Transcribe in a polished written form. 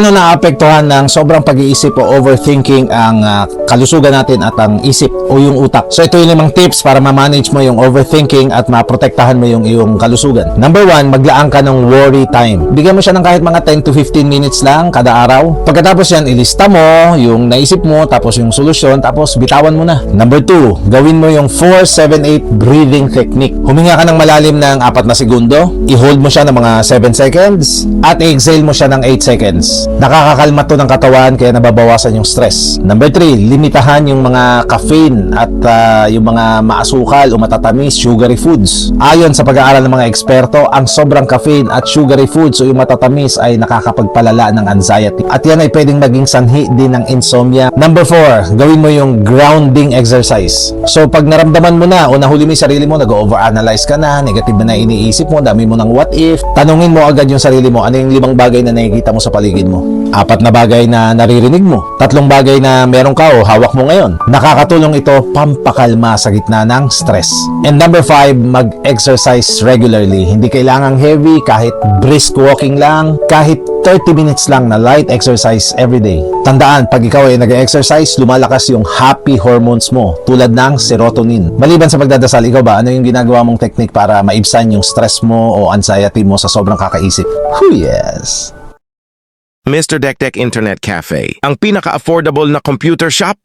Paano naapektuhan ng sobrang pag-iisip o overthinking ang kalusugan natin at ang isip o yung utak? So ito yung 5 tips para ma-manage mo yung overthinking at maprotektahan mo yung iyong kalusugan. Number 1, maglaan ka ng worry time. Bigyan mo siya ng kahit mga 10 to 15 minutes lang kada araw. Pagkatapos yan, ilista mo yung naisip mo, tapos yung solusyon, tapos bitawan mo na. Number 2, gawin mo yung 4-7-8 breathing technique. Huminga ka ng malalim ng 4 na segundo, i-hold mo siya ng mga 7 seconds, at i-exhale mo siya ng 8 seconds. Nakakakalma to ng katawan kaya nababawasan yung stress. Number 3, limitahan yung mga caffeine at yung mga maasukal o matatamis, sugary foods. Ayon sa pag-aaral ng mga eksperto, ang sobrang caffeine at sugary foods o yung matatamis ay nakakapagpalala ng anxiety. At yan ay pwedeng maging sanhi din ng insomnia. Number 4, gawin mo yung grounding exercise. So pag naramdaman mo na o nahuli mo yung sarili mo, nag-overanalyze ka na, negative na iniisip mo, dami mo ng what if, tanungin mo agad yung sarili mo, ano yung 5 bagay na nakikita mo sa paligid mo? 4 na bagay na naririnig mo, 3 bagay na meron ka o hawak mo ngayon. Nakakatulong ito pampakalma sa gitna ng stress. And number 5, mag-exercise regularly. Hindi kailangang heavy, kahit brisk walking lang, kahit 30 minutes lang na light exercise every day. Tandaan, pag ikaw ay nag-exercise, lumalakas yung happy hormones mo tulad ng serotonin. Maliban sa pagdadasal, ikaw ba, ano yung ginagawa mong technique para maibsan yung stress mo o anxiety mo sa sobrang kakaisip? Yes! Mr. Dekdek Internet Cafe, ang pinaka-affordable na computer shop